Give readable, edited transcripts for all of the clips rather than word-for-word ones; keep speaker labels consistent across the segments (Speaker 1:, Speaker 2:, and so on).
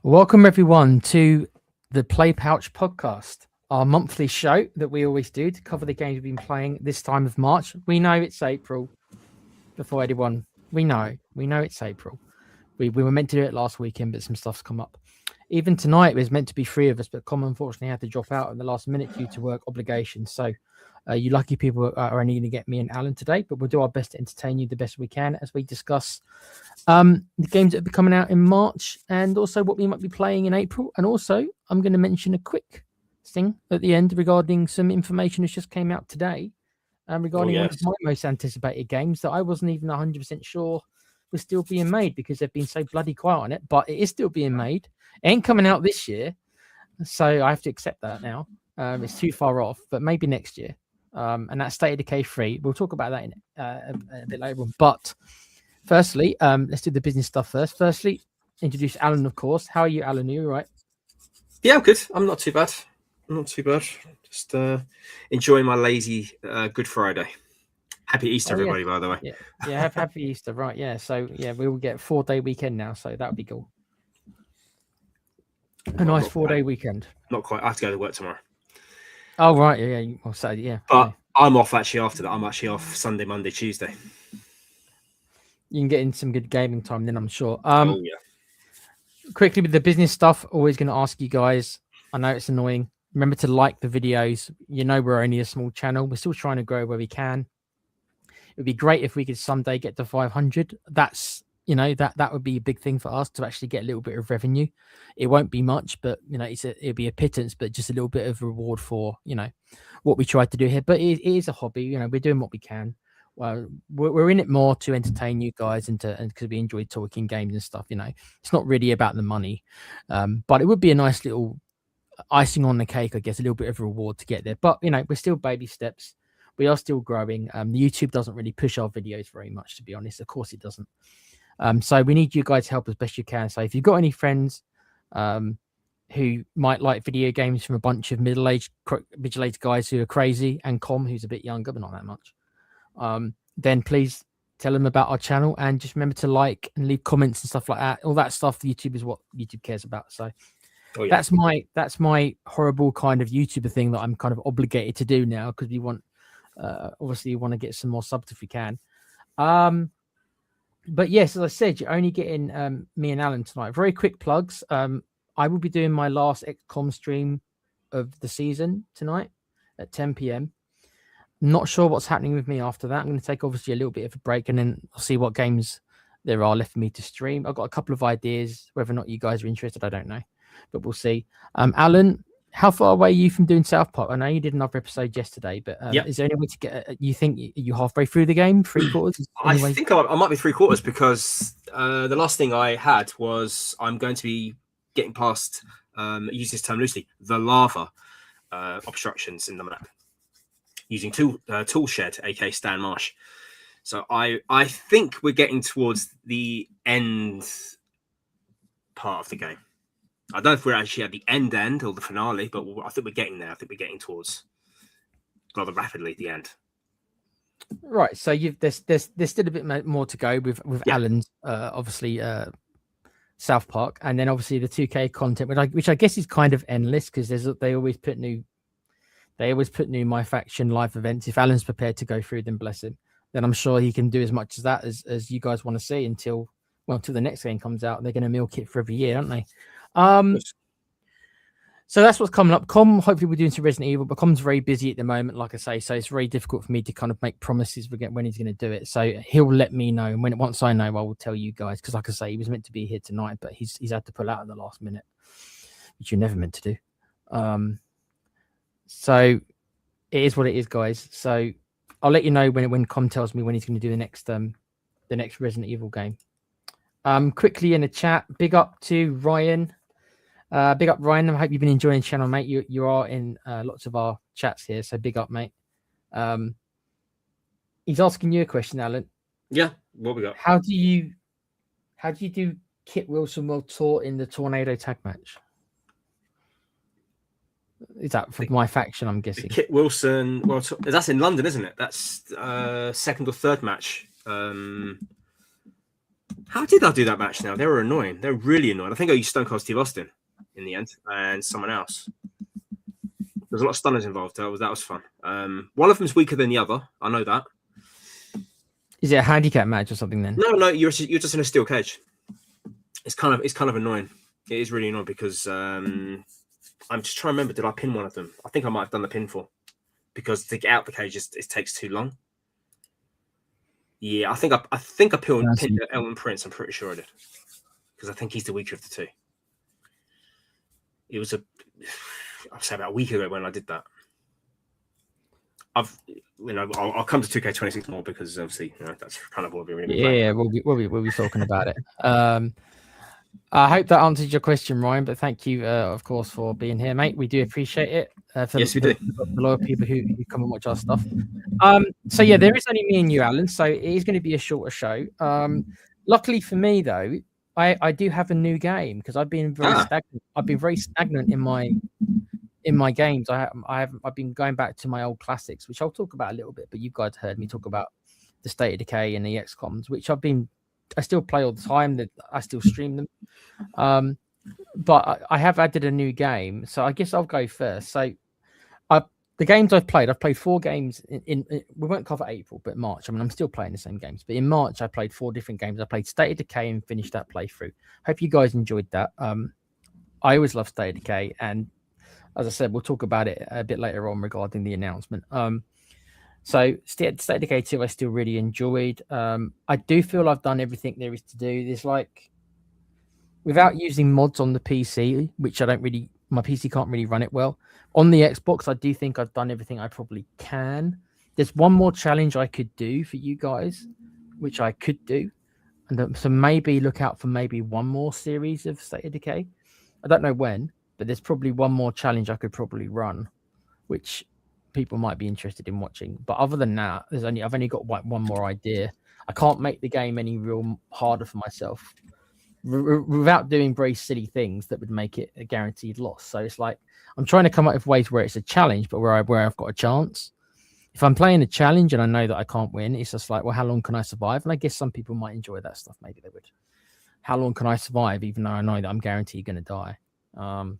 Speaker 1: Welcome everyone to the PlayPouch podcast, our monthly show that we always do to cover the games we've been playing this time of March. We know it's April. Before anyone, we know it's April. We were meant to do it last weekend, but some stuff's come up. Even tonight, it was meant to be three of us, but Com unfortunately had to drop out at the last minute due to work obligations. So, you lucky people are only going to get me and Alan today, but we'll do our best to entertain you the best we can as we discuss the games that will be coming out in March and also what we might be playing in April. And also, I'm going to mention a quick thing at the end regarding some information that just came out today regarding one of my most anticipated games that I wasn't even 100% sure was still being made because they've been so bloody quiet on it, but it is still being made. It ain't coming out this year, so I have to accept that now. It's too far off, but maybe next year. And that's State of Decay 3. We'll talk about that in a bit later on. But firstly, let's do the business stuff first. Firstly, introduce Alan, of course. How are you, Alan? Are you all right?
Speaker 2: Yeah, I'm good. I'm not too bad. Just enjoying my lazy Good Friday. Happy Easter, everybody, by the way.
Speaker 1: Yeah, happy Easter, right? Yeah, so yeah, we will get a 4-day weekend now, so that would be cool. A nice 4-day weekend.
Speaker 2: Not quite. I have to go to work tomorrow.
Speaker 1: Oh, right. Yeah. Well, so, yeah.
Speaker 2: But I'm off actually after that. I'm actually off Sunday, Monday, Tuesday.
Speaker 1: You can get in some good gaming time then, I'm sure.
Speaker 2: Oh, yeah.
Speaker 1: Quickly with the business stuff, always going to ask you guys. I know it's annoying. Remember to like the videos. You know, we're only a small channel. We're still trying to grow where we can. It would be great if we could someday get to 500. That's, that would be a big thing for us to actually get a little bit of revenue. It won't be much, but, it'll be a pittance, but just a little bit of reward for, what we tried to do here. But it is a hobby. We're doing what we can. Well, we're in it more to entertain you guys and because we enjoy talking games and stuff. It's not really about the money, but it would be a nice little icing on the cake, I guess, a little bit of a reward to get there. But we're still baby steps. We are still growing. The YouTube doesn't really push our videos very much, to be honest. Of course, it doesn't. So we need you guys to help as best you can. So if you've got any friends who might like video games from a bunch of middle-aged guys who are crazy, and Com, who's a bit younger but not that much, then please tell them about our channel and just remember to like and leave comments and stuff like that. All that stuff, YouTube is what YouTube cares about. So that's my horrible kind of YouTuber thing that I'm kind of obligated to do now because we want obviously you want to get some more subs if we can. But yes, as I said, you're only getting me and Alan tonight. Very quick plugs. I will be doing my last XCOM stream of the season tonight at 10 p.m. Not sure what's happening with me after that. I'm going to take obviously a little bit of a break and then I'll see what games there are left for me to stream. I've got a couple of ideas. Whether or not you guys are interested, I don't know, but we'll see. Alan, how far away are you from doing South Park? I know you did another episode yesterday, but is there any way to get? You think you halfway through the game, 3/4?
Speaker 2: I think I might be 3/4 because the last thing I had was I'm going to be getting past. Use this term loosely. The lava obstructions in the map using tool shed, aka Stan Marsh. So I think we're getting towards the end part of the game. I don't know if we're actually at the end or the finale, but I think we're getting there. I think we're getting towards rather rapidly the end.
Speaker 1: Right. So there's still a bit more to go with Alan's obviously South Park, and then obviously the 2K content, which I guess is kind of endless because they always put new My Faction live events. If Alan's prepared to go through them, bless him, then I'm sure he can do as much as that as you guys want to see until the next game comes out. They're going to milk it for every year, aren't they? So that's what's coming up. Com, hopefully we're doing some Resident Evil, but Com's very busy at the moment, like I say, so it's very difficult for me to kind of make promises when he's going to do it. So he'll let me know, and once I know, I will tell you guys, because like I say, he was meant to be here tonight, but he's had to pull out at the last minute, which you're never meant to do. So it is what it is, guys. So I'll let you know when Com tells me when he's going to do the next Resident Evil game. Quickly in the chat, big up to Ryan. Big up, Ryan. I hope you've been enjoying the channel, mate. You are in lots of our chats here, so big up, mate. He's asking you a question, Alan.
Speaker 2: Yeah, what we got?
Speaker 1: How do you do Kit Wilson World Tour in the Tornado tag match? Is that for My Faction, I'm guessing?
Speaker 2: Kit Wilson World Tour. That's in London, isn't it? That's second or third match. How did I do that match now? They were annoying. They were really annoying. I think I used Stone Cold Steve Austin in the end and someone else. There's a lot of stunners involved. That was fun. One of them's weaker than the other. I know that.
Speaker 1: Is it a handicap match or something then?
Speaker 2: No, you're just in a steel cage. It's kind of annoying. It is really annoying because I'm just trying to remember. Did I pin one of them? I think I might have done the pinfall because to get out the cage it takes too long. Yeah, I think I pinned Elton Prince. I'm pretty sure I did because I think he's the weaker of the two. It was I'll say about a week ago when I did that. I'll come to 2K26 more because obviously that's kind of what we're really playing.
Speaker 1: Yeah, we'll be talking about it. I hope that answers your question, Ryan. But thank you, of course, for being here, mate. We do appreciate it.
Speaker 2: Yes, we do.
Speaker 1: The loyal people who come and watch our stuff. So yeah, there is only me and you, Alan. So it is going to be a shorter show. Luckily for me, though, I do have a new game because I've been very stagnant. I've been very stagnant in my games. I've been going back to my old classics, which I'll talk about a little bit. But you guys heard me talk about the State of Decay and the XComs, which I still play all the time. That I still stream them. But I have added a new game, so I guess I'll go first. So the games I've played 4 games in we won't cover April, but March. I mean, I'm still playing the same games, but in March I played 4 different games. I played State of Decay and finished that playthrough. Hope you guys enjoyed that. I always love State of Decay, and as I said, we'll talk about it a bit later on regarding the announcement. So State of Decay 2 I still really enjoyed. I do feel I've done everything there is to do. There's without using mods on the PC, which my PC can't really run it well. On the Xbox, I do think I've done everything I probably can. There's one more challenge I could do for you guys, which I could do. And so maybe look out for maybe one more series of State of Decay. I don't know when, but there's probably one more challenge I could probably run, which people might be interested in watching. But other than that, I've only got one more idea. I can't make the game any real harder for myself without doing very silly things that would make it a guaranteed loss. So it's like I'm trying to come up with ways where it's a challenge, but where I've got a chance. If I'm playing a challenge and I know that I can't win, it's just like, well, how long can I survive? And I guess some people might enjoy that stuff. Maybe they would. How long can I survive, even though I know that I'm guaranteed going to die? So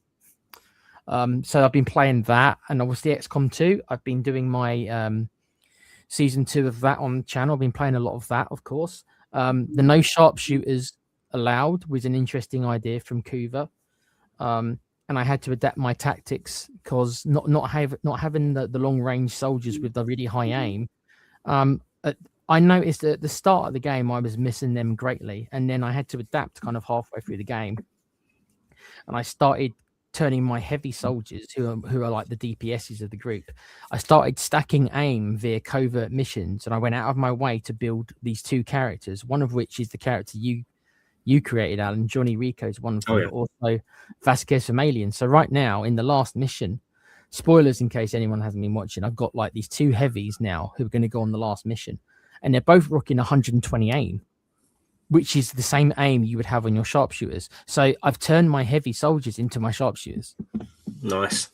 Speaker 1: I've been playing that, and obviously XCOM 2. I've been doing my season 2 of that on the channel. I've been playing a lot of that, of course. The no sharpshooters allowed was an interesting idea from Kuva, and I had to adapt my tactics because not having the long range soldiers with the really high aim. I noticed at the start of the game I was missing them greatly, and then I had to adapt kind of halfway through the game, and I started turning my heavy soldiers, who are like the DPSs of the group. I started stacking aim via covert missions, and I went out of my way to build these 2 characters, one of which is the character you created, Alan. Johnny Rico's one of them, but also Vasquez from Alien. So right now in the last mission, spoilers in case anyone hasn't been watching, I've got like these 2 heavies now who are going to go on the last mission, and they're both rocking 120 aim, which is the same aim you would have on your sharpshooters. So I've turned my heavy soldiers into my sharpshooters.
Speaker 2: Nice.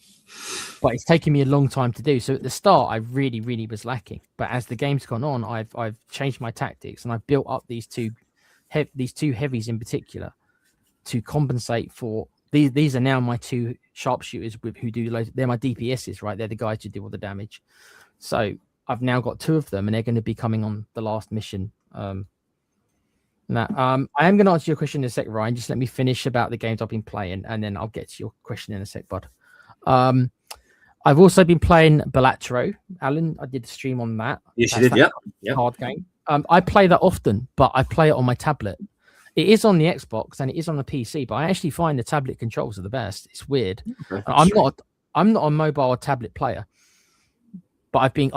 Speaker 1: But it's taken me a long time to do. So at the start, I really, really was lacking. But as the game's gone on, I've changed my tactics, and I've built up these two heavies in particular to compensate for these are now my 2 sharpshooters who do loads. They're my DPSs, right? They're the guys who do all the damage. So I've now got 2 of them, and they're going to be coming on the last mission. Now, I am going to answer your question in a sec, Ryan. Just let me finish about the games I've been playing, and then I'll get to your question in a sec, bud. I've also been playing Balatro. Alan, I did a stream on that.
Speaker 2: Yes, you did, yeah.
Speaker 1: Hard game. I play that often, but I play it on my tablet. It is on the Xbox and it is on the PC, but I actually find the tablet controls are the best. It's weird. Okay, I'm not a mobile or tablet player, but I've been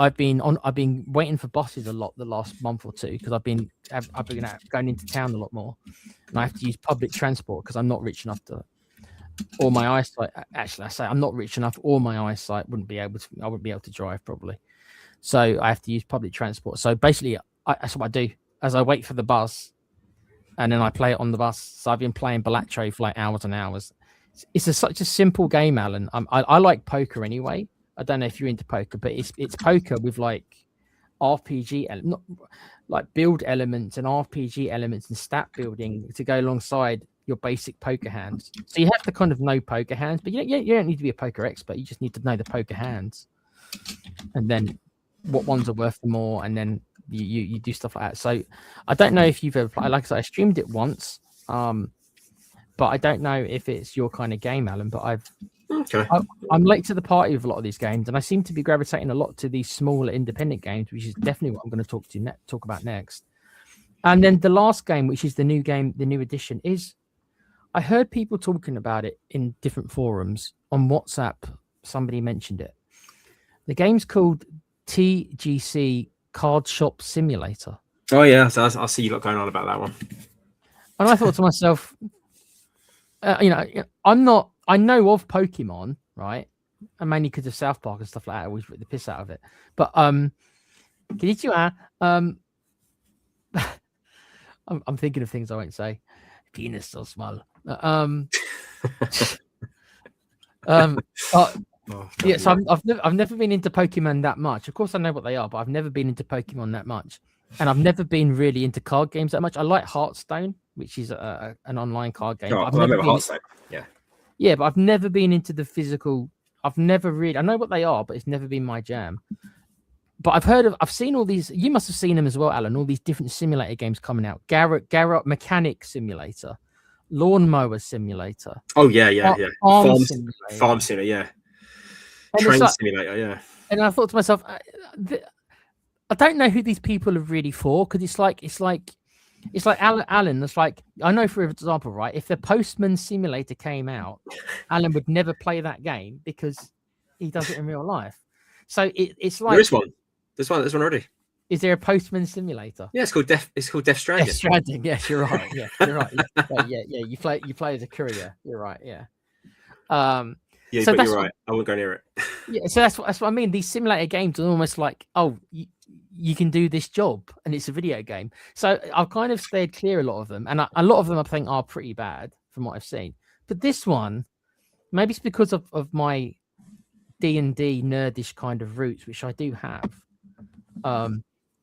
Speaker 1: waiting for buses a lot the last month or 2 because I've been going into town a lot more, and I have to use public transport because I'm not rich enough to, or my eyesight. Actually, I say I'm not rich enough, or my eyesight I wouldn't be able to drive probably. So I have to use public transport. So basically, that's what I do as I wait for the bus, and then I play it on the bus. So I've been playing Balatro for like hours and hours. It's such a simple game, Alan. I like poker anyway. I don't know if you're into poker, but it's poker with like RPG not like build elements and RPG elements and stat building to go alongside your basic poker hands. So you have to kind of know poker hands, but you don't need to be a poker expert. You just need to know the poker hands, and then what ones are worth more, and then you do stuff like that. So I don't know if you've ever played. Like I said, I streamed it once, but I don't know if it's your kind of game, Alan. But I'm late to the party with a lot of these games, and I seem to be gravitating a lot to these smaller independent games, which is definitely what I'm going to talk about next. And then the last game, which is the new game, the new edition, is I heard people talking about it in different forums on WhatsApp. Somebody mentioned it. The game's called TGC Card Shop Simulator.
Speaker 2: Oh yeah, so I see you got going on about that one.
Speaker 1: And I thought to myself, I know of Pokemon, right? And mainly because of South Park and stuff like that. I always rip the piss out of it. But I'm thinking of things I won't say. Penis so small. Yeah, so I've never been into Pokemon that much. Of course, I know what they are, but I've never been into Pokemon that much, and I've never been really into card games that much. I like Hearthstone, which is an online card game.
Speaker 2: Oh, I remember Hearthstone. Yeah,
Speaker 1: but I've never been into the physical. I know what they are, but it's never been my jam. But I've seen all these. You must have seen them as well, Alan. All these different simulator games coming out. Garrett Mechanic Simulator, Lawnmower Simulator.
Speaker 2: Oh yeah.
Speaker 1: Farm
Speaker 2: Simulator, yeah.
Speaker 1: And
Speaker 2: Train Simulator, yeah.
Speaker 1: And I thought to myself, I don't know who these people are really for, because it's like Alan. It's like, I know, for example, right, if the Postman Simulator came out, Alan would never play that game because he does it in real life. So it's like
Speaker 2: There's one already.
Speaker 1: Is there a Postman Simulator?
Speaker 2: Yeah, it's called Death Stranding.
Speaker 1: Death Stranding. Yes, you're right. Yeah, you're right. Yeah. You play as a courier. You're right. Yeah.
Speaker 2: Yeah,
Speaker 1: so
Speaker 2: but you're right. I won't go near it.
Speaker 1: Yeah, so that's what I mean. These simulator games are almost like, you can do this job, and it's a video game. So I've kind of stayed clear a lot of them, and a lot of them I think are pretty bad from what I've seen. But this one, maybe it's because of my D&D nerdish kind of roots, which I do have.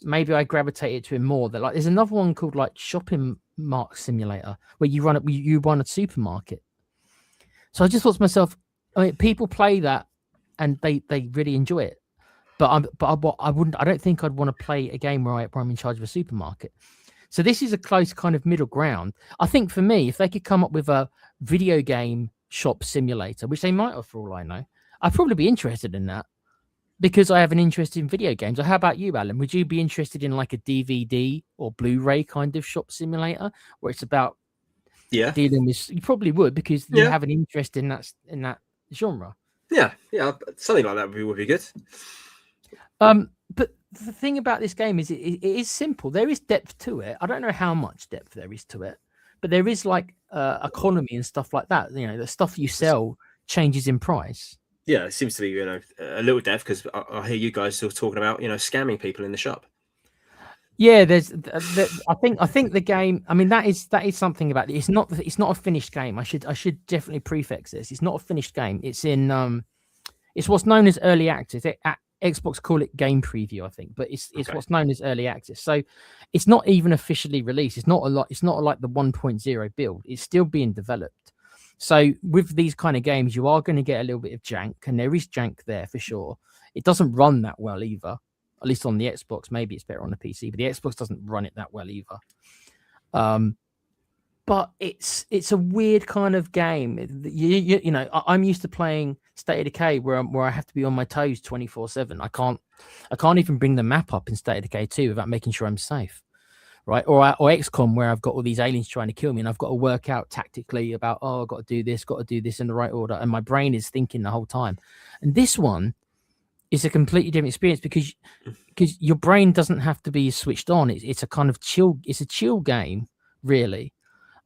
Speaker 1: Maybe I gravitated to it more. That there's another one called like Shopping Mart Simulator, where you run a supermarket. So I just thought to myself, I mean, people play that and they really enjoy it, but I don't think I'd want to play a game where I'm in charge of a supermarket. So this is a close kind of middle ground. I think for me, if they could come up with a video game shop simulator, which they might have for all I know, I'd probably be interested in that, because I have an interest in video games. Or how about you, Alan? Would you be interested in like a DVD or Blu-ray kind of shop simulator, where it's about dealing with? You probably would, because you have an interest in that genre.
Speaker 2: Yeah, something like that would be good.
Speaker 1: But the thing about this game is it is simple. There is depth to it. I don't know how much depth there is to it, but there is like economy and stuff like that. You know, the stuff you sell changes in price.
Speaker 2: Yeah, it seems to be, a little depth, because I hear you guys still talking about, scamming people in the shop.
Speaker 1: Yeah, I think the game. I mean, that is something about it. It's not a finished game. I should definitely prefix this. It's not a finished game. It's in it's what's known as early access. Xbox call it game preview, I think, but it's what's known as early access. So it's not even officially released. It's not like the 1.0 build. It's still being developed. So with these kind of games, you are going to get a little bit of jank, and there is jank there for sure. It doesn't run that well either, at least on the Xbox. Maybe it's better on the PC, but the Xbox doesn't run it that well either. But it's a weird kind of game. I'm used to playing State of Decay where I have to be on my toes 24/7. I can't even bring the map up in State of Decay 2 without making sure I'm safe. Right, or XCOM, where I've got all these aliens trying to kill me, and I've got to work out tactically about, I've got to do this in the right order, and my brain is thinking the whole time. And this one is a completely different experience, because your brain doesn't have to be switched on. It's a kind of chill. It's a chill game, really.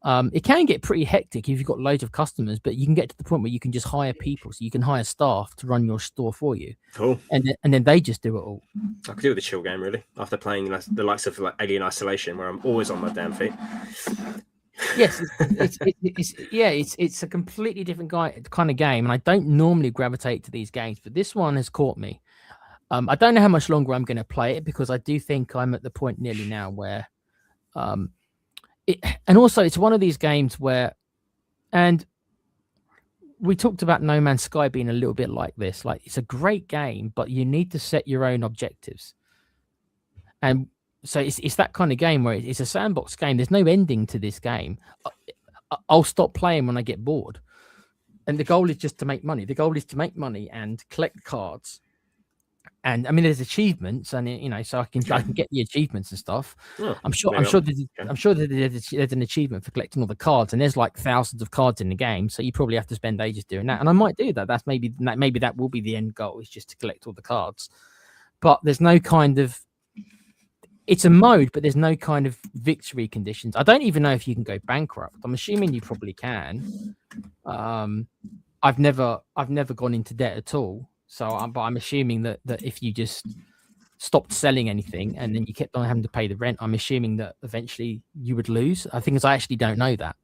Speaker 1: It can get pretty hectic if you've got loads of customers, but you can get to the point where you can just hire people. So you can hire staff to run your store for you.
Speaker 2: Cool.
Speaker 1: And then they just do it all.
Speaker 2: I could do with a chill game, really, after playing the likes of like Alien Isolation, where I'm always on my damn feet.
Speaker 1: Yes, it's a completely different kind of game, and I don't normally gravitate to these games, but this one has caught me. I don't know how much longer I'm going to play it because I do think I'm at the point nearly now where, and also it's one of these games where, and we talked about No Man's Sky being a little bit like this. Like it's a great game, but you need to set your own objectives. And so it's that kind of game where it's a sandbox game. There's no ending to this game. I'll stop playing when I get bored. And the goal is just to make money. The goal is to make money and collect cards. And I mean, there's achievements, and so I can get the achievements and stuff.
Speaker 2: Oh,
Speaker 1: I'm sure that there's an achievement for collecting all the cards, and there's like thousands of cards in the game, so you probably have to spend ages doing that. And I might do that. That's maybe that will be the end goal, is just to collect all the cards. But there's no kind of, it's a mode, but there's no kind of victory conditions. I don't even know if you can go bankrupt. I'm assuming you probably can. I've never gone into debt at all. So I'm assuming that if you just stopped selling anything and then you kept on having to pay the rent, I'm assuming that eventually you would lose. I actually don't know that.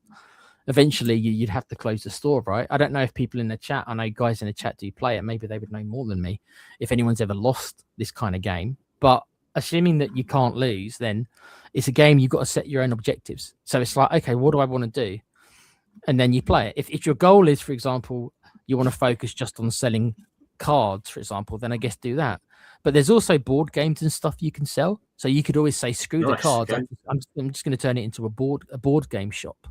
Speaker 1: Eventually you'd have to close the store, right? I don't know if people in the chat, I know guys in the chat do play it. Maybe they would know more than me if anyone's ever lost this kind of game. But assuming that you can't lose, then it's a game you've got to set your own objectives. So it's like, okay, what do I want to do? And then you play it. If your goal is, for example, you want to focus just on selling cards, for example, then I guess do that. But there's also board games and stuff you can sell. So you could always say, screw the cards. Okay. I'm just going to turn it into a board game shop.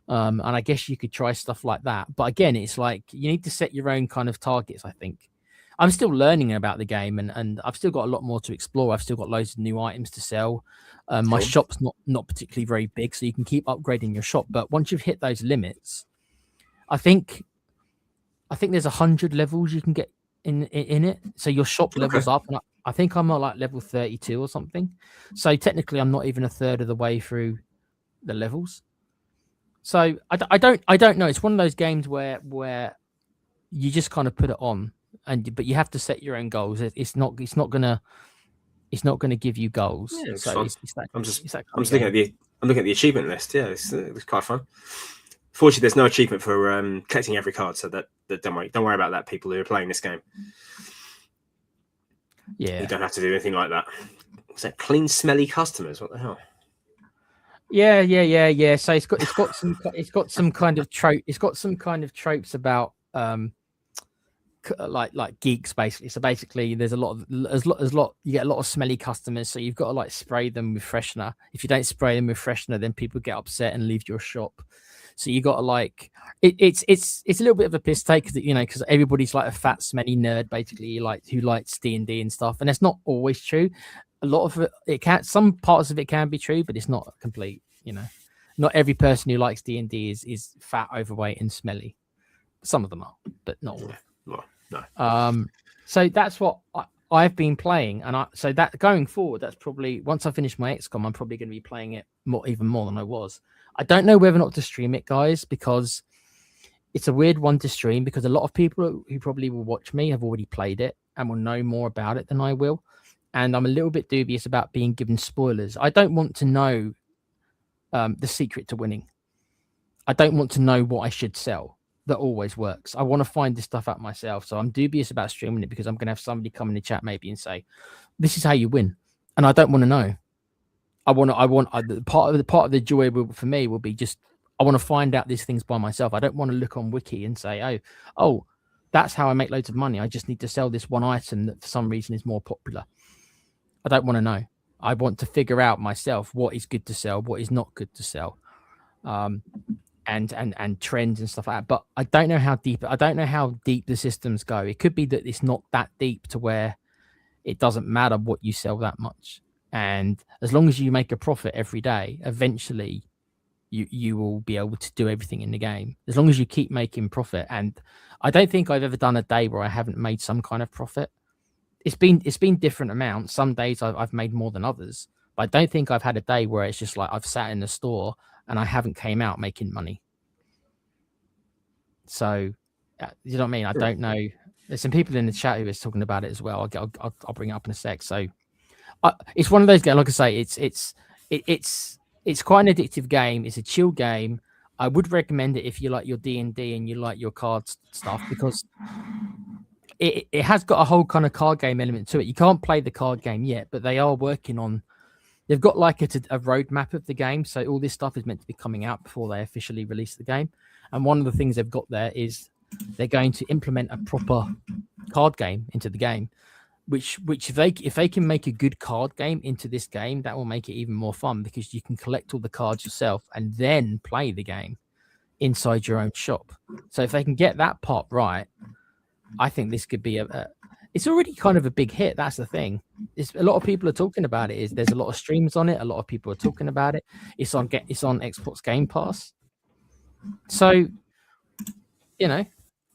Speaker 1: And I guess you could try stuff like that. But again, it's like you need to set your own kind of targets, I think. I'm still learning about the game, and I've still got a lot more to explore. I've still got loads of new items to sell. My shop's not particularly very big, so you can keep upgrading your shop. But once you've hit those limits, I think there's 100 levels you can get in it. So your shop levels up, and I think I'm at like level 32 or something. So technically, I'm not even a third of the way through the levels. So I don't know. It's one of those games where you just kind of put it on, but you have to set your own goals. It's not gonna give you goals.
Speaker 2: Yeah,
Speaker 1: so
Speaker 2: I'm looking at the achievement list. Yeah, it's quite fun. Fortunately, there's no achievement for collecting every card, so that don't worry about that. People who are playing this game,
Speaker 1: yeah,
Speaker 2: you don't have to do anything like that. What's that? Clean, smelly customers. What the hell?
Speaker 1: Yeah. So it's got some kind of trope. It's got some kind of tropes about like geeks, basically. So basically, there's a lot. You get a lot of smelly customers, so you've got to like spray them with freshener. If you don't spray them with freshener, then people get upset and leave your shop. So you got to like it's a little bit of a piss take, because everybody's like a fat smelly nerd basically, who likes D&D and stuff, and that's not always true. A lot of it can, some parts of it can be true, but it's not complete. Not every person who likes D&D is fat, overweight, and smelly. Some of them are, but not all. No. So that's what I've been playing, and so that going forward, that's probably once I finish my XCOM, I'm probably going to be playing it even more than I was. I don't know whether or not to stream it, guys, because it's a weird one to stream, because a lot of people who probably will watch me have already played it and will know more about it than I will. And I'm a little bit dubious about being given spoilers. I don't want to know the secret to winning. I don't want to know what I should sell. That always works. I want to find this stuff out myself. So I'm dubious about streaming it, because I'm going to have somebody come in the chat maybe and say, this is how you win. And I don't want to know. Part of the joy for me will be just, I want to find out these things by myself. I don't want to look on Wiki and say, oh, that's how I make loads of money. I just need to sell this one item that for some reason is more popular. I don't want to know. I want to figure out myself what is good to sell, what is not good to sell, and trends and stuff like that. But I don't know how deep the systems go. It could be that it's not that deep to where it doesn't matter what you sell that much. And as long as you make a profit every day, eventually you will be able to do everything in the game. As long as you keep making profit. And I don't think I've ever done a day where I haven't made some kind of profit. It's been different amounts. Some days I've made more than others, but I don't think I've had a day where it's just like I've sat in the store and I haven't came out making money. So, you know what I mean? I don't know. There's some people in the chat who is talking about it as well. I'll bring it up in a sec. So, it's one of those games. Like I say, it's quite an addictive game. It's a chill game. I would recommend it if you like your D&D and you like your cards stuff, because it has got a whole kind of card game element to it. You can't play the card game yet, but they are working on. They've got like a roadmap of the game, so all this stuff is meant to be coming out before they officially release the game. And one of the things they've got there is they're going to implement a proper card game into the game. Which if they can make a good card game into this game, that will make it even more fun because you can collect all the cards yourself and then play the game inside your own shop. So if they can get that part right, I think this could be it's already kind of a big hit. That's the thing. A lot of people are talking about it. There's a lot of streams on it. A lot of people are talking about it. It's on Xbox Game Pass. So,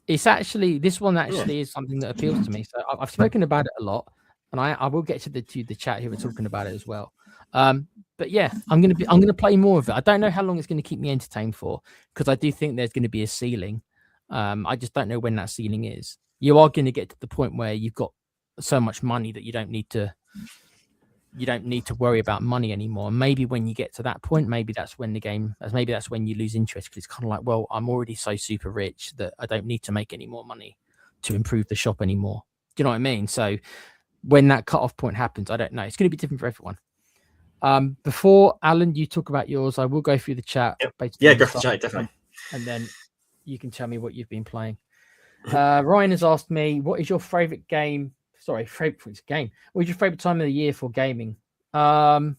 Speaker 1: it's actually this one is something that appeals to me. So I've spoken about it a lot, and I will get to the chat who are talking about it as well. But yeah, I'm gonna play more of it. I don't know how long it's going to keep me entertained for because I do think there's going to be a ceiling. I just don't know when that ceiling is. You are going to get to the point where you've got so much money that you don't need to worry about money anymore. And maybe when you get to that point, maybe that's when you lose interest because it's kind of like, well, I'm already so super rich that I don't need to make any more money to improve the shop anymore. Do you know what I mean? So when that cutoff point happens, I don't know. It's going to be different for everyone. Before Alan, you talk about yours, I will go through the chat.
Speaker 2: Yep. Yeah, go for the chat, definitely.
Speaker 1: And then you can tell me what you've been playing. Ryan has asked me, what is your favorite game? Sorry, favorite game. What is your favorite time of the year for gaming?
Speaker 2: Well,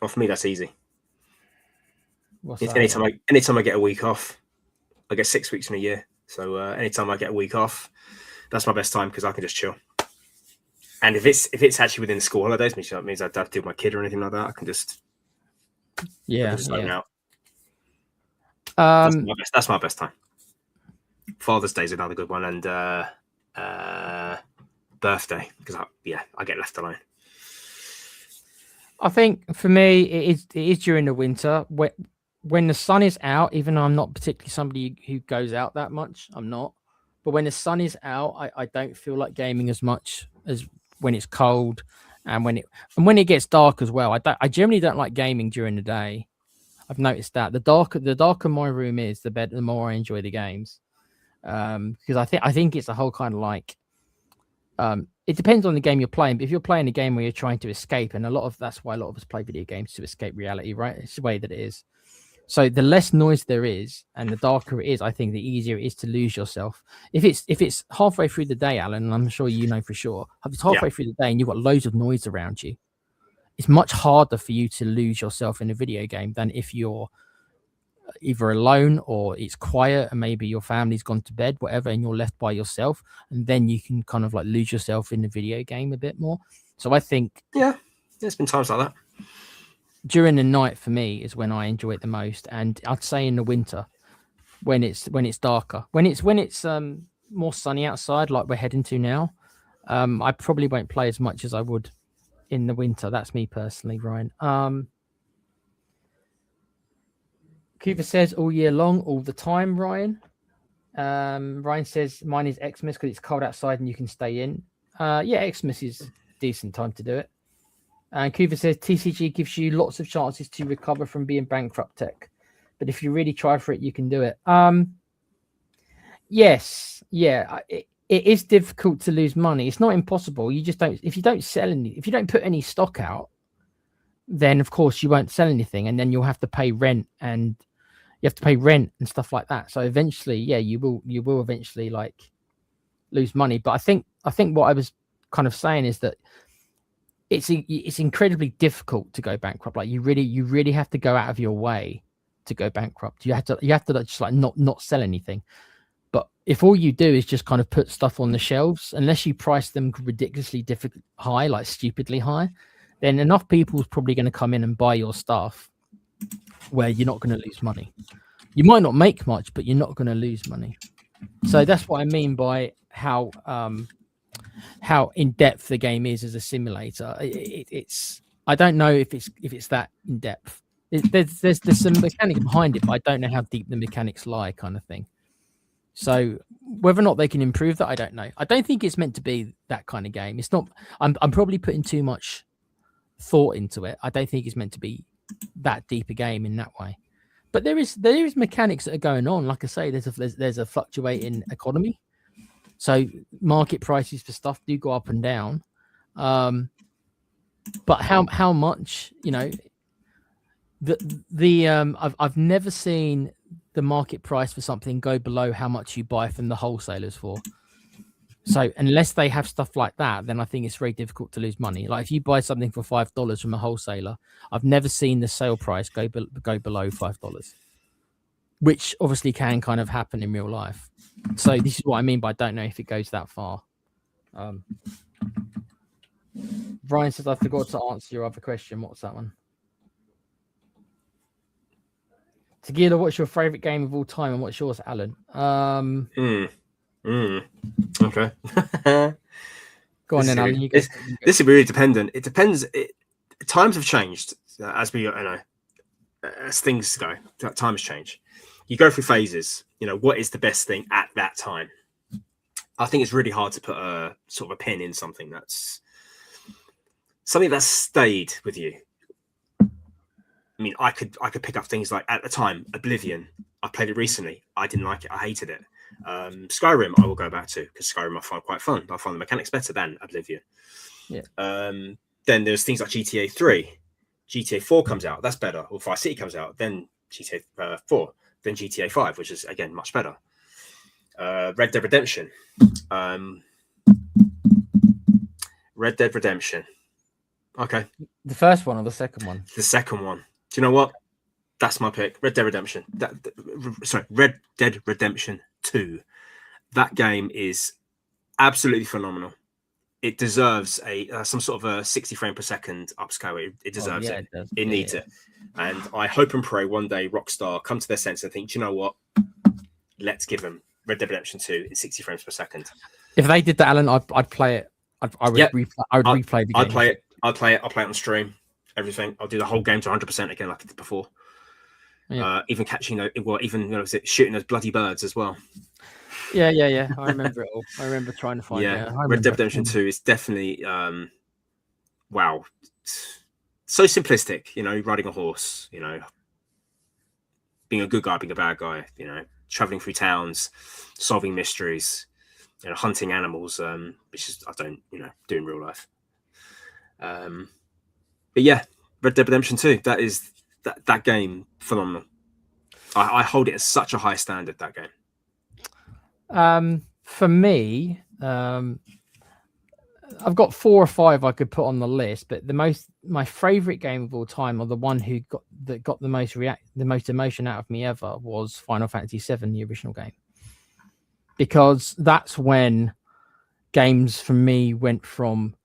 Speaker 2: for me, that's easy. Anytime I get a week off, I get 6 weeks in a year. So anytime I get a week off, that's my best time because I can just chill. And if it's actually within the school holidays, which means I don't have to deal with my kid or anything like that, I can just open out. That's my best time. Father's Day is another good one, and birthday because I get left alone.
Speaker 1: I think for me it is during the winter when the sun is out. Even though I'm not particularly somebody who goes out that much, I'm not. But when the sun is out, I don't feel like gaming as much as when it's cold and when it gets dark as well. I generally don't like gaming during the day. I've noticed that the darker my room is, the better, the more I enjoy the games. Because I think it's a whole kind of like it depends on the game you're playing. But if you're playing a game where you're trying to escape, and that's why a lot of us play video games to escape reality, right? It's the way that it is. So the less noise there is and the darker it is, I think the easier it is to lose yourself. If it's halfway through the day, Alan, and I'm sure you know for sure, if it's halfway through the day and you've got loads of noise around you, it's much harder for you to lose yourself in a video game than if you're either alone or it's quiet and maybe your family's gone to bed, whatever, and you're left by yourself, and then you can kind of like lose yourself in the video game a bit more. So I think
Speaker 2: there's been times like that.
Speaker 1: During the night for me is when I enjoy it the most, and I'd say in the winter when it's darker, when it's more sunny outside like we're heading to now, I probably won't play as much as I would in the winter. That's me personally, Ryan. Cooper says all year long, all the time, Ryan. Ryan says mine is Xmas because it's cold outside and you can stay in. Xmas is a decent time to do it. And Cooper says TCG gives you lots of chances to recover from being bankrupt tech. But if you really try for it, you can do it. Yes. Yeah. It is difficult to lose money. It's not impossible. You just don't, if you don't put any stock out, then of course you won't sell anything. And then you'll have to pay rent and stuff like that. So eventually, you will eventually like lose money. But I think what I was kind of saying is that it's incredibly difficult to go bankrupt. Like you really have to go out of your way to go bankrupt. You have to just like not sell anything. But if all you do is just kind of put stuff on the shelves, unless you price them ridiculously high, like stupidly high, then enough people is probably going to come in and buy your stuff where you're not going to lose money. You might not make much, but you're not going to lose money. So that's what I mean by how in depth the game is as a simulator. It's I don't know if it's that in depth. There's some mechanics behind it, but I don't know how deep the mechanics lie, kind of thing. So whether or not they can improve that, I don't know. I don't think it's meant to be that kind of game. It's not. I'm probably putting too much thought into it. I don't think it's meant to be that deep a game in that way. But there is mechanics that are going on. Like I say, there's a fluctuating economy, so market prices for stuff do go up and down. But how much, I've never seen the market price for something go below how much you buy from the wholesalers for. So unless they have stuff like that, then I think it's very difficult to lose money. Like if you buy something for $5 from a wholesaler, I've never seen the sale price go below $5, which obviously can kind of happen in real life. So this is what I mean by I don't know if it goes that far. Brian says I forgot to answer your other question. What's that one? Tequila, what's your favorite game of all time, and what's yours, Alan?
Speaker 2: Okay.
Speaker 1: Go on then, Alan.
Speaker 2: This is really dependent. It depends. Times have changed as we as things go. Times change. You go through phases. What is the best thing at that time? I think it's really hard to put a sort of a pin in something that's stayed with you. I mean, I could pick up things like at the time Oblivion. I played it recently. I didn't like it. I hated it. Skyrim, I will go back to because Skyrim I find quite fun. I find the mechanics better than Oblivion.
Speaker 1: Yeah.
Speaker 2: Then there's things like GTA 3. GTA 4 comes out. That's better. Or Vice City comes out. Then GTA 4. Then GTA 5, which is again much better. Red Dead Redemption. Red Dead Redemption. Okay.
Speaker 1: The first one or the second one?
Speaker 2: The second one. Do you know what? That's my pick. Red Dead Redemption. Red Dead Redemption 2. That game is absolutely phenomenal. It deserves some sort of a 60 frame per second upscale. It deserves it. It needs it. And I hope and pray one day Rockstar come to their sense and think, do you know what? Let's give them Red Dead Redemption 2 in 60 frames per second.
Speaker 1: If they did that, Alan, I'd play it. I would replay the game.
Speaker 2: I'd play it. I'll play it on stream. Everything. I'll do the whole game to 100% again, like I did before. Yeah. Even catching, shooting those bloody birds as well.
Speaker 1: Yeah. I remember it all. I remember trying to find it. Yeah,
Speaker 2: Red Dead Redemption 2 is definitely, wow, so simplistic. Riding a horse. Being a good guy, being a bad guy. Traveling through towns, solving mysteries. Hunting animals, which is I don't do in real life. But yeah, Red Dead Redemption 2. That is that game phenomenal. I hold it as such a high standard. That game.
Speaker 1: For me, I've got 4 or 5 I could put on the list, but my favorite game of all time, or the one who got the most emotion out of me ever, was Final Fantasy VII, the original game. Because that's when games for me went from,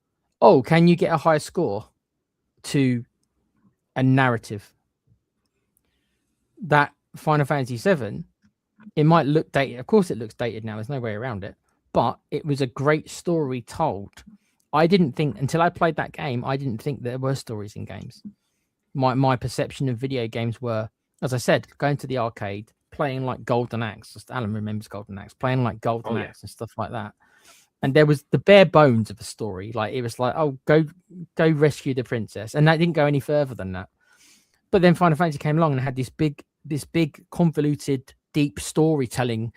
Speaker 1: oh, can you get a high score, to a narrative. That Final Fantasy VII, it might look dated. Of course it looks dated now. There's no way around it. But it was a great story told. I didn't think, until I played that game, I didn't think there were stories in games. My perception of video games were, as I said, going to the arcade, playing like Golden Axe. Just Alan remembers Golden Axe, playing like Golden Axe and stuff like that. And there was the bare bones of a story. Like it was like, oh, go rescue the princess, and that didn't go any further than that. But then Final Fantasy came along and had this big convoluted, deep storytelling,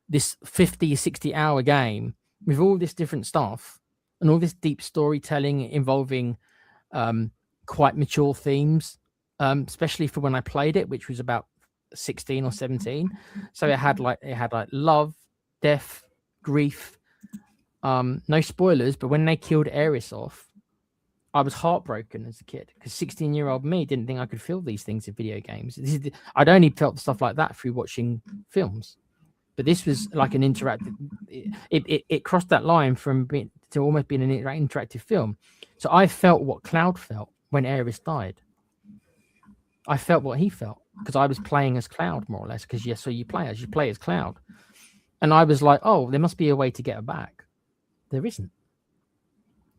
Speaker 1: this 50, 60 hour game with all this different stuff and all this deep storytelling involving quite mature themes, especially for when I played it, which was about 16 or 17. So it had like love, death, grief. No spoilers, but when they killed Aerys off, I was heartbroken as a kid because 16-year-old me didn't think I could feel these things in video games. I'd only felt stuff like that through watching films, but this was like an interactive. It crossed that line from being to almost being an interactive film. So I felt what Cloud felt when Aerys died. I felt what he felt because I was playing as Cloud, more or less. Because yes, so you play as Cloud, and I was like, oh, there must be a way to get her back. There isn't.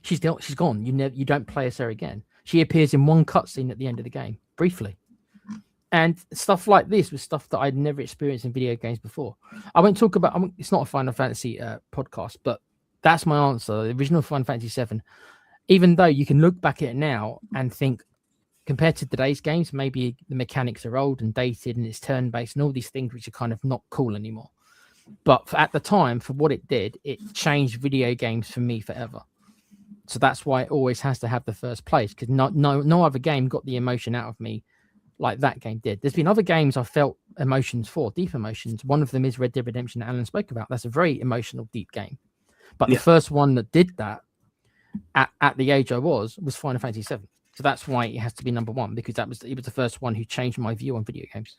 Speaker 1: She's gone. You don't play as her again. She appears in one cutscene at the end of the game, briefly. And stuff like this was stuff that I'd never experienced in video games before. I won't talk about. It's not a Final Fantasy podcast, but that's my answer. The original Final Fantasy VII. Even though you can look back at it now and think compared to today's games, maybe the mechanics are old and dated and it's turn-based and all these things which are kind of not cool anymore. But at the time, for what it did, it changed video games for me forever. So that's why it always has to have the first place, because no other game got the emotion out of me like that game did. There's been other games I felt emotions for, deep emotions. One of them is Red Dead Redemption that Alan spoke about. That's a very emotional, deep game. But the first one that did that at the age I was Final Fantasy VII. So that's why it has to be number one, because it was the first one who changed my view on video games.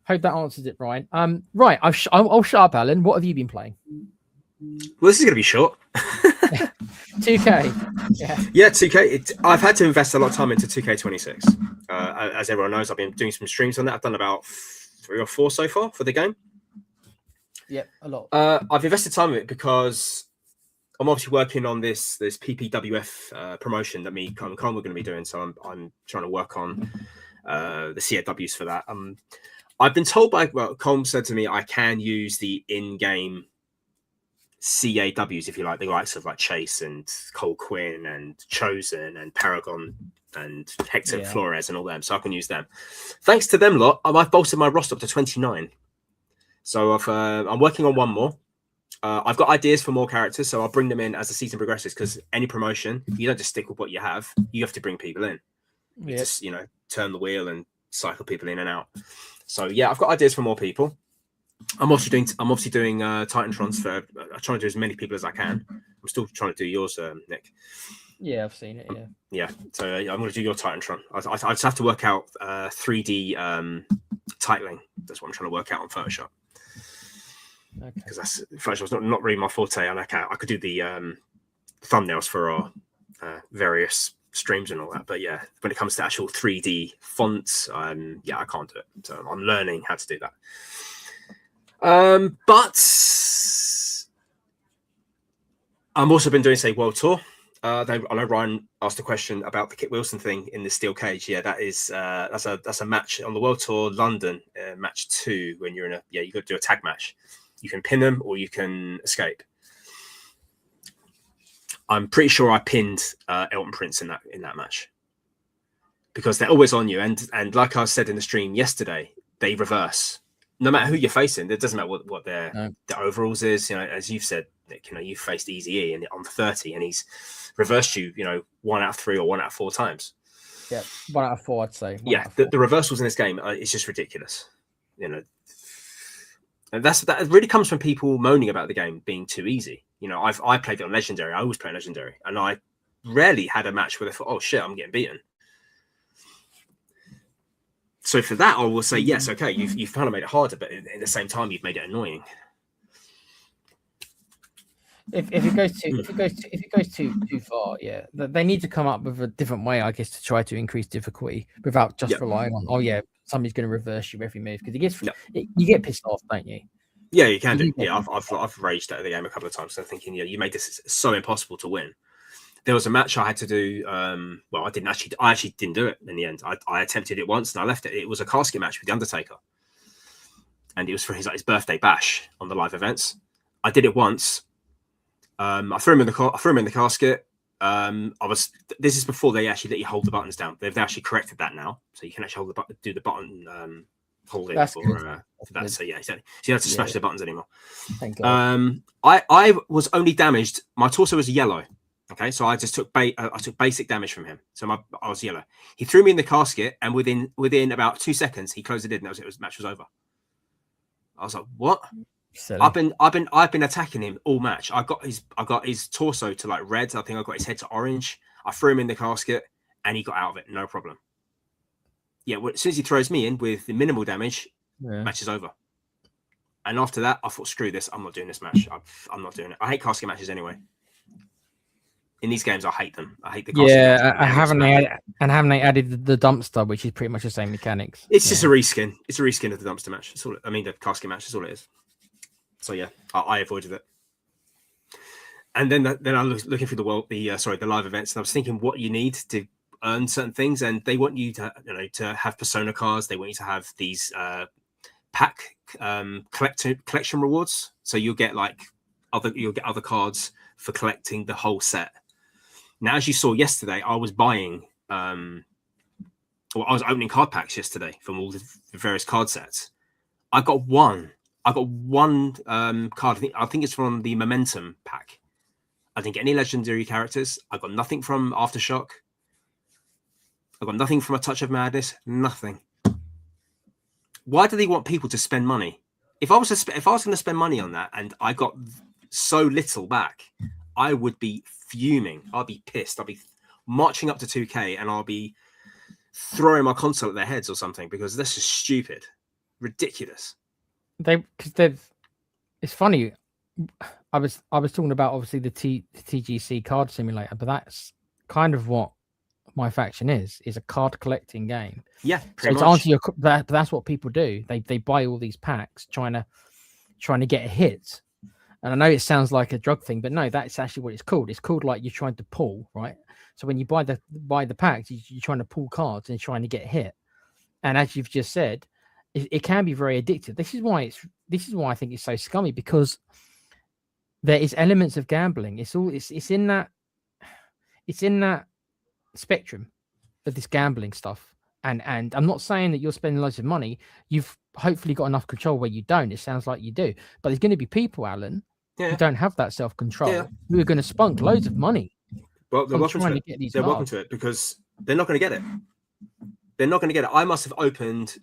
Speaker 1: Hope that answers it, Ryan. Right, I'll shut up, Alan. What have you been playing?
Speaker 2: Well, this is going to be short.
Speaker 1: 2K.
Speaker 2: Yeah, 2K. I've had to invest a lot of time into 2K26. As everyone knows, I've been doing some streams on that. I've done about 3 or 4 so far for the game.
Speaker 1: Yep, a lot.
Speaker 2: I've invested time in it because I'm obviously working on this PPWF promotion that me and Colin were going to be doing. So I'm trying to work on the CAWs for that. I've been told Colm said to me, I can use the in-game CAWs, if you like, the likes of like Chase and Cole Quinn and Chosen and Paragon and Hector Flores and all them. So I can use them. Thanks to them lot, I've bolstered my roster up to 29. So I'm working on one more. I've got ideas for more characters, so I'll bring them in as the season progresses, because any promotion, you don't just stick with what you have to bring people in. You just, turn the wheel and cycle people in and out. So yeah, I've got ideas for more people. I'm obviously doing Titantrons for. I'm trying to do as many people as I can. I'm still trying to do yours, Nick.
Speaker 1: Yeah, I've seen it.
Speaker 2: Yeah. So I'm going to do your Titantron. I just have to work out 3D titling. That's what I'm trying to work out on Photoshop. Okay. Because Photoshop's not really my forte, and I could do the thumbnails for our various streams and all that. But yeah, when it comes to actual 3D fonts, I can't do it. So I'm learning how to do that. But I've also been doing, World Tour. I know Ryan asked a question about the Kit Wilson thing in the steel cage. Yeah, that's a match on the World Tour London, match 2. When you're in you got to do a tag match. You can pin them or you can escape. I'm pretty sure I pinned Elton Prince in that match, because they're always on you, and like I said in the stream yesterday, they reverse. No matter who you're facing, it doesn't matter what their overalls is. As you've said, Nick, you faced Eazy-E and on 30, and he's reversed you, 1 out of 3 or 1 out of 4 times.
Speaker 1: Yeah, 1 out of 4, I'd say.
Speaker 2: The reversals in this game is just ridiculous. And that really comes from people moaning about the game being too easy. I played it on Legendary. I always play Legendary, and I rarely had a match where I thought, "Oh shit, I'm getting beaten." So for that, I will say yes. Okay, you've kind of made it harder, but at the same time, you've made it annoying.
Speaker 1: If it goes too far, yeah, they need to come up with a different way, I guess, to try to increase difficulty without just relying on somebody's going to reverse you every move, because you get pissed off, don't you?
Speaker 2: Yeah, you can do. Yeah, I've raged at the game a couple of times, so thinking, you made this so impossible to win. There was a match I had to do. I actually didn't do it in the end. I attempted it once and I left it. It was a casket match with the Undertaker, and it was for his birthday bash on the live events. I did it once. I threw him in the casket. This is before they actually let you hold the buttons down. They've actually corrected that now, so you can actually do the button holding for that. So yeah, so you don't have to smash the buttons anymore.
Speaker 1: Thank God.
Speaker 2: I was only damaged. My torso was yellow. Okay, so I just took basic damage from him. So I was yellow. He threw me in the casket, and within about 2 seconds, he closed it in. Match was over. I was like, what?
Speaker 1: Silly.
Speaker 2: I've been attacking him all match. I got his torso to like red. I think I got his head to orange. I threw him in the casket, and he got out of it, no problem. Yeah, as soon as he throws me in with the minimal damage, match is over. And after that, I thought, screw this. I'm not doing this match. I'm not doing it. I hate casket matches anyway. In these games, I hate them. I hate the casket matches.
Speaker 1: Haven't they added the dumpster, which is pretty much the same mechanics?
Speaker 2: It's just a reskin. It's a reskin of the dumpster match. That's all. The casket match is all it is. So yeah, I avoided it. And then I was looking through the live events, and I was thinking what you need to earn certain things, and they want you to have persona cards. They want you to have these pack collection rewards. So you'll get other cards for collecting the whole set. Now, as you saw yesterday, I was buying Well, I was opening card packs yesterday from all the various card sets. I got one card. I think it's from the Momentum pack. I didn't get any legendary characters. I got nothing from Aftershock. I got nothing from A Touch of Madness. Nothing. Why do they want people to spend money? If I was going to spend money on that and I got so little back, I would be fuming. I'd be pissed. I'd be marching up to 2K and I'll be throwing my console at their heads or something, because this is stupid, ridiculous.
Speaker 1: It's funny. I was talking about obviously the TGC card simulator, but that's kind of what my faction is a card collecting game.
Speaker 2: Yeah,
Speaker 1: so to answer your, that's what people do. They buy all these packs trying to get a hit. And I know it sounds like a drug thing, but no, that's actually what it's called. It's called like you're trying to pull, right? So when you buy the packs, you're trying to pull cards and trying to get a hit. And as you've just said, it can be very addictive. This is why I think it's so scummy, because there is elements of gambling. It's in that spectrum of this gambling stuff. And I'm not saying that you're spending loads of money. You've hopefully got enough control where you don't. It sounds like you do. But there's going to be people, Alan, who don't have that self-control, who are going to spunk loads of money.
Speaker 2: Well, they're welcome to it. They're welcome to it, because they're not going to get it. They're not going to get it. I must have opened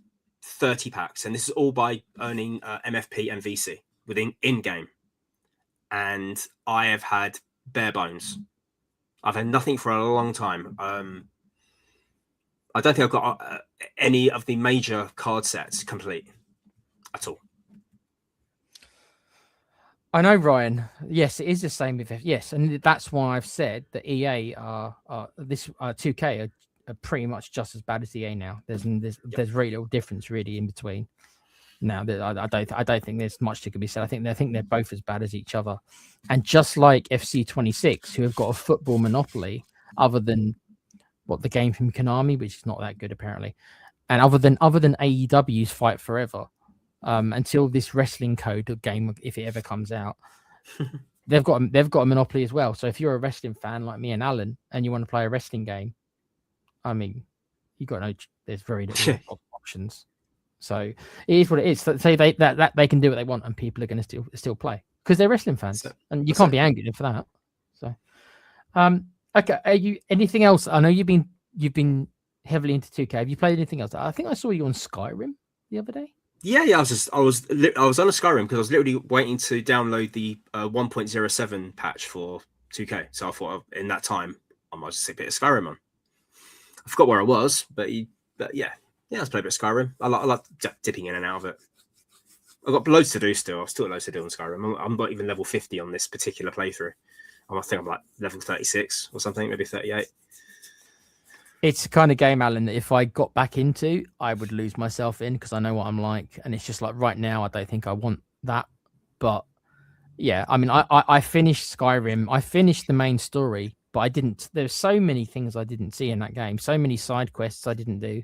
Speaker 2: 30 packs, and this is all by earning MFP and VC within in-game. And I have had bare bones. I've had nothing for a long time. I don't think I've got any of the major card sets complete at all.
Speaker 1: I know, Ryan. Yes, it is the same with yes, and that's why I've said that EA are 2K are pretty much just as bad as EA now. There's very little difference really in between. Now, I don't think there's much that can be said. I think they're both as bad as each other, and just like FC26, who have got a football monopoly, other than the game from Konami, which is not that good apparently, and other than AEW's Fight Forever. Until this wrestling code game, if it ever comes out, they've got a monopoly as well. So if you're a wrestling fan like me and Alan, and you want to play a wrestling game, I mean, there's very little options. So it is what it is. So they can do what they want, and people are going to still play because they're wrestling fans, and you can't be angry at them for that. So, okay. Are you anything else? I know you've been heavily into 2K. Have you played anything else? I think I saw you on Skyrim the other day.
Speaker 2: Yeah. I was on a Skyrim because I was literally waiting to download the 1.07 patch for 2K. So I thought in that time I might just take a bit of Skyrim on. I forgot where I was, but yeah, I was playing a bit of Skyrim. I like dipping in and out of it. I've got loads to do still. I've still loads to do on Skyrim. I'm not even level 50 on this particular playthrough. I think I'm like level 36 or something, maybe 38.
Speaker 1: It's the kind of game, Alan, that if I got back into, I would lose myself in because I know what I'm like. And it's just like right now, I don't think I want that. But yeah, I mean, I finished Skyrim. I finished the main story, but I didn't. There's so many things I didn't see in that game. So many side quests I didn't do.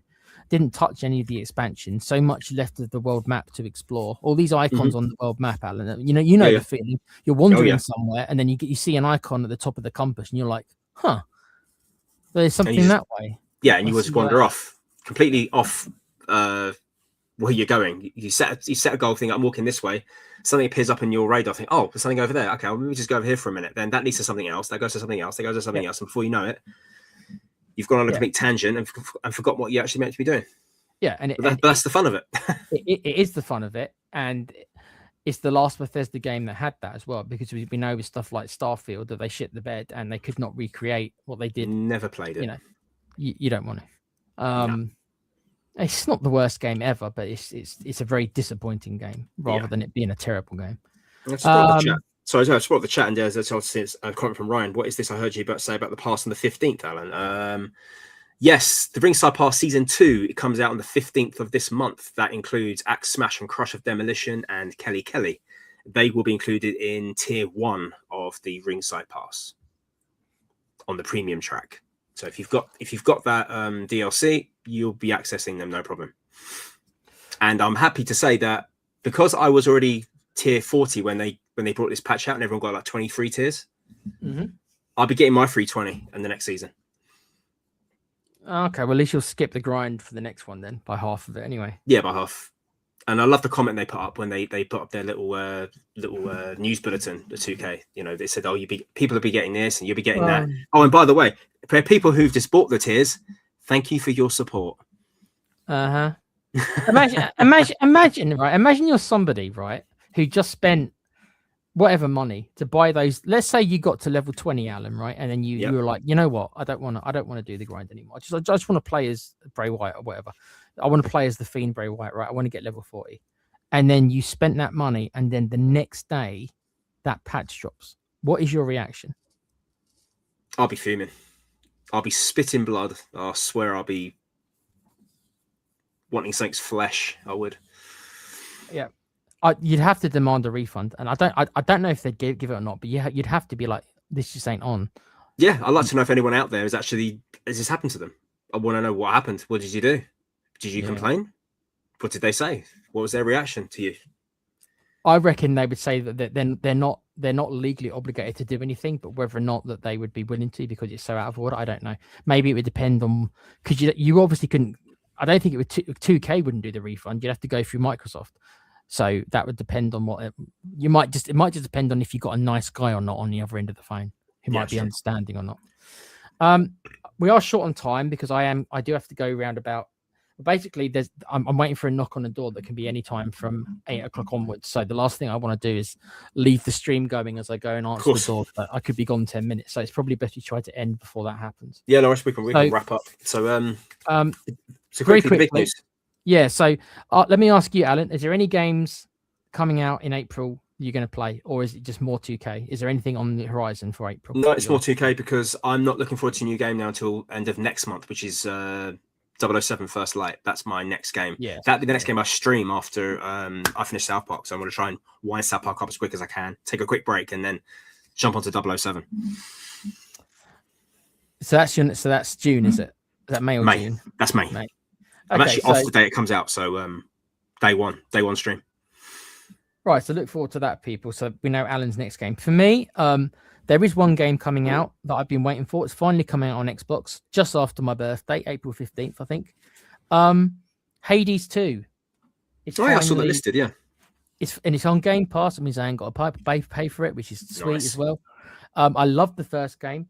Speaker 1: Didn't touch any of the expansion. So much left of the world map to explore. All these icons on the world map, Alan. You know the feeling. You're wandering somewhere, and then you see an icon at the top of the compass, and you're like, huh. There's something that way.
Speaker 2: Yeah, and you just wander completely off where you're going. You set a goal, thing. I'm walking this way. Something appears up in your radar. Think, oh, there's something over there. Okay, well, let me just go over here for a minute. Then that leads to something else. That goes to something else. That goes to something else. And before you know it, you've gone on a complete tangent and forgot what you actually meant to be doing.
Speaker 1: Yeah,
Speaker 2: but that's the fun of it.
Speaker 1: It is the fun of it, and it's the last Bethesda game that had that as well, because we know with stuff like Starfield that they shit the bed and they could not recreate what they did.
Speaker 2: Never played it.
Speaker 1: You know, you don't want to. No. It's not the worst game ever, but it's a very disappointing game rather than it being a terrible game.
Speaker 2: Sorry, I spot the chat, and there's a comment from Ryan. What is this I heard you say about the pass on the 15th, Alan? Yes, the Ringside Pass Season 2, it comes out on the 15th of this month. That includes Axe Smash and Crush of Demolition and Kelly Kelly. They will be included in Tier 1 of the Ringside Pass on the premium track. So if you've got that DLC, you'll be accessing them no problem. And I'm happy to say that because I was already Tier 40 when they brought this patch out and everyone got like 23 tiers, I'll be getting my free 20 in the next season.
Speaker 1: Okay, well, at least you'll skip the grind for the next one then by half of it anyway.
Speaker 2: Yeah, by half. And I love the comment they put up when they put up their little news bulletin, the 2K. You know, they said, "Oh, people will be getting this, and you'll be getting that." Oh, and by the way, for people who've just bought the tiers, thank you for your support.
Speaker 1: Imagine, right? Imagine you're somebody, right, who just spent whatever money to buy those. Let's say you got to level 20, Alan, right? And then you were like, you know what? I don't want to do the grind anymore. I just want to play as Bray Wyatt or whatever. I want to play as the Fiend Bray Wyatt, right? I want to get level 40. And then you spent that money, and then the next day that patch drops. What is your reaction?
Speaker 2: I'll be fuming. I'll be spitting blood. I swear I'll be wanting something's flesh. I would.
Speaker 1: Yeah. You'd have to demand a refund, and I don't know if they'd give it or not, but you'd have to be like, this just ain't on.
Speaker 2: Yeah, I'd like to know if anyone out there has this happened to them. I want to know what happened. What did you do? Did you complain? What did they say? What was their reaction to you?
Speaker 1: I reckon they would say that they're not legally obligated to do anything, but whether or not that they would be willing to because it's so out of order, I don't know. Maybe it would depend on, because you obviously couldn't. I don't think it would. 2K wouldn't do the refund. You'd have to go through Microsoft. So that would depend on what it might just depend on if you got a nice guy or not on the other end of the phone who might be understanding or not. We are short on time because I do have to go round about. Basically, I'm waiting for a knock on the door that can be any time from 8 o'clock onwards. So the last thing I want to do is leave the stream going as I go and answer the door. But I could be gone 10 minutes, so it's probably best to try to end before that happens.
Speaker 2: Yeah, no, we can wrap up. So
Speaker 1: very quickly, big news. Yeah, so let me ask you, Alan, is there any games coming out in April you're going to play, or is it just more 2K? Is there anything on the horizon for April?
Speaker 2: No, it's more 2K because I'm not looking forward to a new game now until end of next month, which is 007 First Light. That's my next game.
Speaker 1: Yeah,
Speaker 2: that'll be the next game I stream after I finish South Park. So I'm going to try and wind South Park up as quick as I can, take a quick break, and then jump onto 007.
Speaker 1: So that's June, is it? Is that May or June?
Speaker 2: That's May. I'm actually off the day it comes out, so day one stream.
Speaker 1: Right, so look forward to that, people. So we know Alan's next game. For me, there is one game coming out that I've been waiting for. It's finally coming out on Xbox just after my birthday, April 15th, I think. Hades 2.
Speaker 2: I saw that listed, yeah.
Speaker 1: It's on Game Pass. It means I ain't got to pay for it, which is sweet as well. I love the first game.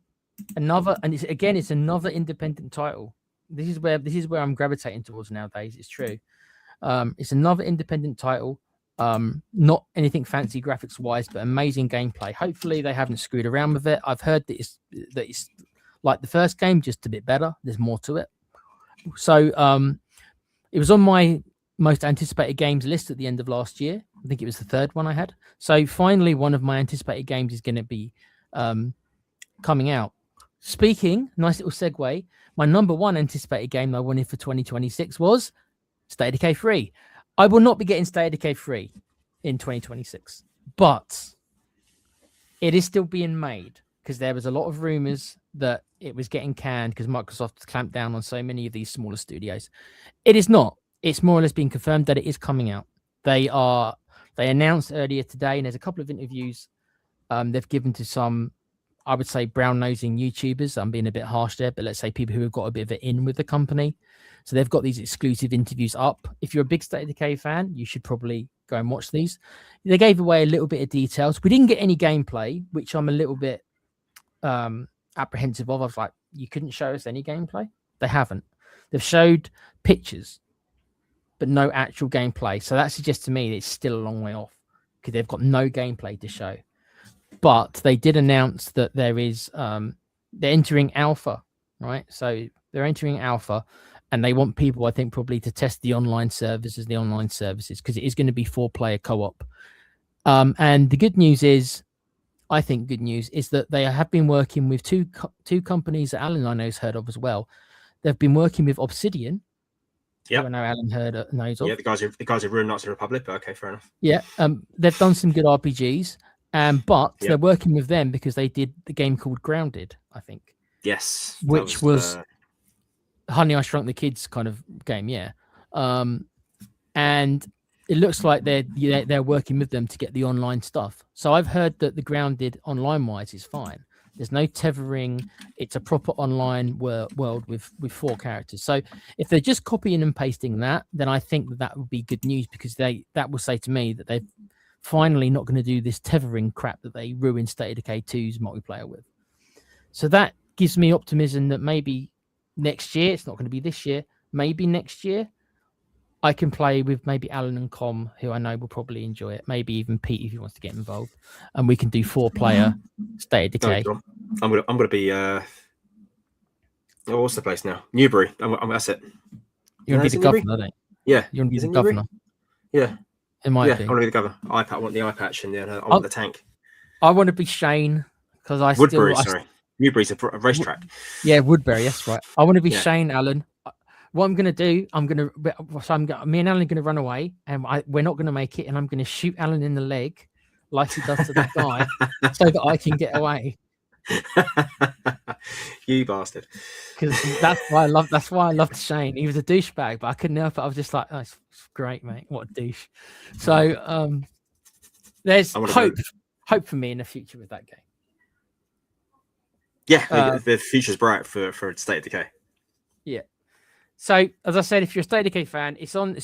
Speaker 1: It's another independent title. This is where I'm gravitating towards nowadays. It's true. It's another independent title. Not anything fancy graphics wise, but amazing gameplay. Hopefully they haven't screwed around with it. I've heard that it's like the first game, just a bit better. There's more to it. So it was on my most anticipated games list at the end of last year. I think it was the third one I had. So finally, one of my anticipated games is going to be coming out. Speaking, nice little segue. My number one anticipated game I wanted for 2026 was State of Decay 3. I will not be getting State of Decay 3 in 2026, but it is still being made because there was a lot of rumors that it was getting canned because Microsoft clamped down on so many of these smaller studios. It is not. It's more or less been confirmed that it is coming out. They announced earlier today, and there's a couple of interviews they've given to some, I would say, brown-nosing YouTubers. I'm being a bit harsh there, but let's say people who have got a bit of an in with the company. So they've got these exclusive interviews up. If you're a big State of Decay fan, you should probably go and watch these. They gave away a little bit of details. We didn't get any gameplay, which I'm a little bit apprehensive of. I was like, you couldn't show us any gameplay? They haven't. They've showed pictures, but no actual gameplay. So that suggests to me that it's still a long way off because they've got no gameplay to show. But they did announce that there is they're entering alpha, right? So they're entering alpha, and they want people, I think, probably to test the online services because it is going to be 4-player co-op. And the good news is, I think good news is that they have been working with two companies that Alan I know has heard of as well. They've been working with Obsidian.
Speaker 2: Yeah,
Speaker 1: I know Alan knows of.
Speaker 2: Yeah, the guys who ruined Knights of the Republic, but okay, fair enough.
Speaker 1: Yeah, they've done some good RPGs. But they're working with them because they did the game called Grounded, I think.
Speaker 2: Yes.
Speaker 1: Which was Honey, I Shrunk the Kids kind of game, yeah. And it looks like they're working with them to get the online stuff. So I've heard that the Grounded online-wise is fine. There's no tethering. It's a proper online world with 4 characters. So if they're just copying and pasting that, then I think that would be good news, because that will say to me that they're finally not going to do this tethering crap that they ruined State of Decay 2's multiplayer with. So that gives me optimism that maybe next year, it's not going to be this year, maybe next year, I can play with maybe Alan and Com, who I know will probably enjoy it. Maybe even Pete if he wants to get involved, and we can do 4-player State of Decay.
Speaker 2: No, I'm gonna be what's the place now? Newbury. That's it.
Speaker 1: You're gonna be the governor, don't you?
Speaker 2: Yeah.
Speaker 1: You're gonna be the governor.
Speaker 2: Yeah.
Speaker 1: It might be.
Speaker 2: I want to be the governor. I want the eye patch, and I want the tank.
Speaker 1: I want to be Shane, because
Speaker 2: Woodbury. Newbury's a racetrack.
Speaker 1: Yeah, Woodbury. That's right. I want to be Shane, Alan. What I'm gonna do, me and Alan are gonna run away, and we're not gonna make it, and I'm gonna shoot Alan in the leg, like he does to the guy, so that I can get away.
Speaker 2: You bastard!
Speaker 1: Because that's why I loved Shane. He was a douchebag, but I couldn't help it. I was just like, oh, it's great, mate. What a douche. So there's hope for me in the future with that game.
Speaker 2: Yeah, the future's bright for State of Decay.
Speaker 1: Yeah. So, as I said, if you're a State of Decay fan, it's on.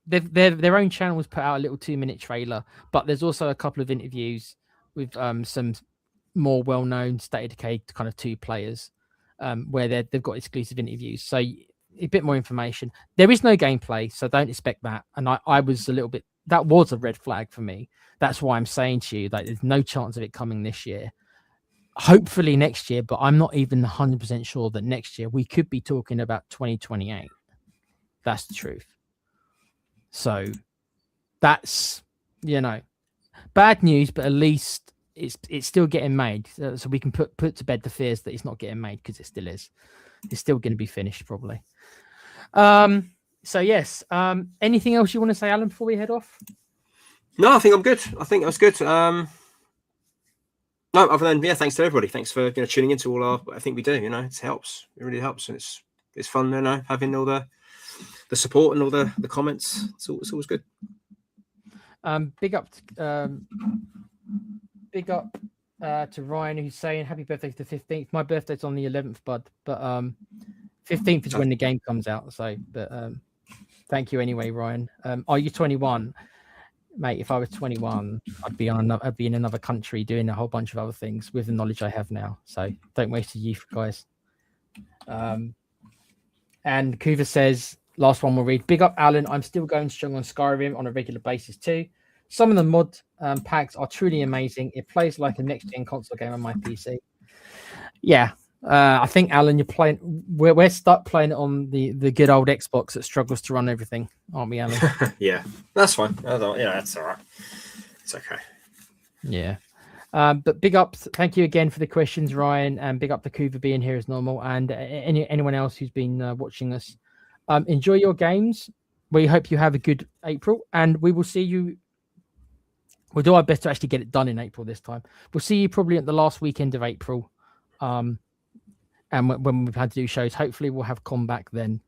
Speaker 1: Their own channel has put out a little 2-minute trailer, but there's also a couple of interviews with some more well-known State of Decay kind of 2 players, where they've got exclusive interviews. So, a bit more information. There is no gameplay, so don't expect that. And I was a little bit. That was a red flag for me. That's why I'm saying to you that there's no chance of it coming this year. Hopefully next year, but I'm not even 100% sure that next year. We could be talking about 2028. That's the truth. So that's, bad news, but at least it's still getting made. So we can put to bed the fears that it's not getting made, because it still is. It's still going to be finished probably. So yes. Anything else you want to say, Alan, before we head off?
Speaker 2: No, I think I'm good. I think that's good. No, other than thanks to everybody. Thanks for tuning into all our. I think we do. It helps. It really helps, and it's fun. Having all the support and all the comments. It's always good.
Speaker 1: Big up to Ryan, who's saying happy birthday to the 15th. My birthday's on the 11th, bud, but 15th is when the game comes out. So, but thank you anyway, Ryan. Are you 21? Mate, if I was 21, I'd be in another country doing a whole bunch of other things with the knowledge I have now. So don't waste your youth, guys. And Kuva says, last one we'll read. Big up, Alan. I'm still going strong on Skyrim on a regular basis too. Some of the mod packs are truly amazing. It plays like a next-gen console game on my PC. Yeah. I think, Alan, you're playing. We're stuck playing it on the good old Xbox that struggles to run everything, aren't we, Alan?
Speaker 2: Yeah, that's fine. That's all right. It's okay.
Speaker 1: Yeah. But big up. Thank you again for the questions, Ryan, and big up to Kuva being here as normal, and anyone else who's been watching us. Enjoy your games. We hope you have a good April, and we will see you. We'll do our best to actually get it done in April this time. We'll see you probably at the last weekend of April. And when we've had to do shows, hopefully we'll have Com back then,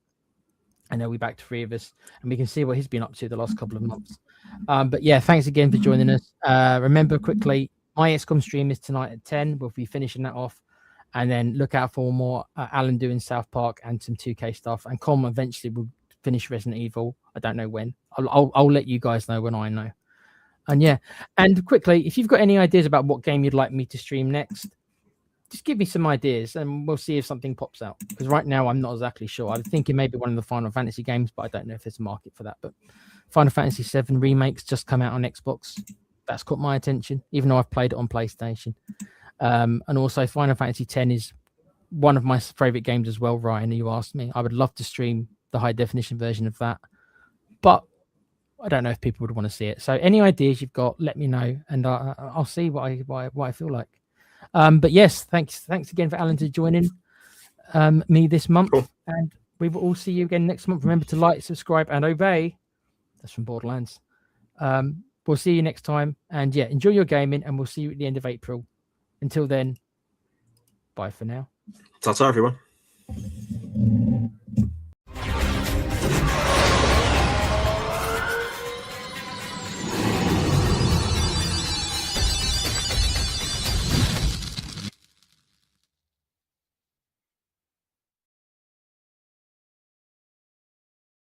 Speaker 1: and there'll be back to 3 of us, and we can see what he's been up to the last couple of months. But yeah, thanks again for joining us. Remember quickly, my XCOM stream is tonight at 10. We'll be finishing that off, and then look out for more Alan doing South Park and some 2K stuff. And Com eventually will finish Resident Evil. I don't know when. I'll let you guys know when I know. And yeah, and quickly, if you've got any ideas about what game you'd like me to stream next, just give me some ideas and we'll see if something pops out. Because right now I'm not exactly sure. I'm thinking maybe one of the Final Fantasy games, but I don't know if there's a market for that. But Final Fantasy 7 remakes just come out on Xbox. That's caught my attention, even though I've played it on PlayStation. And also Final Fantasy 10 is one of my favorite games as well, Ryan. You asked me. I would love to stream the high definition version of that, but I don't know if people would want to see it. So any ideas you've got, let me know, and I'll see what I feel like. But yes, thanks again for Alan to joining me this month. Cool. And we will all see you again next month. Remember to like, subscribe, and obey. That's from Borderlands. We'll see you next time. And yeah, enjoy your gaming, and we'll see you at the end of April. Until then, bye for now.
Speaker 2: Ta-ta, everyone.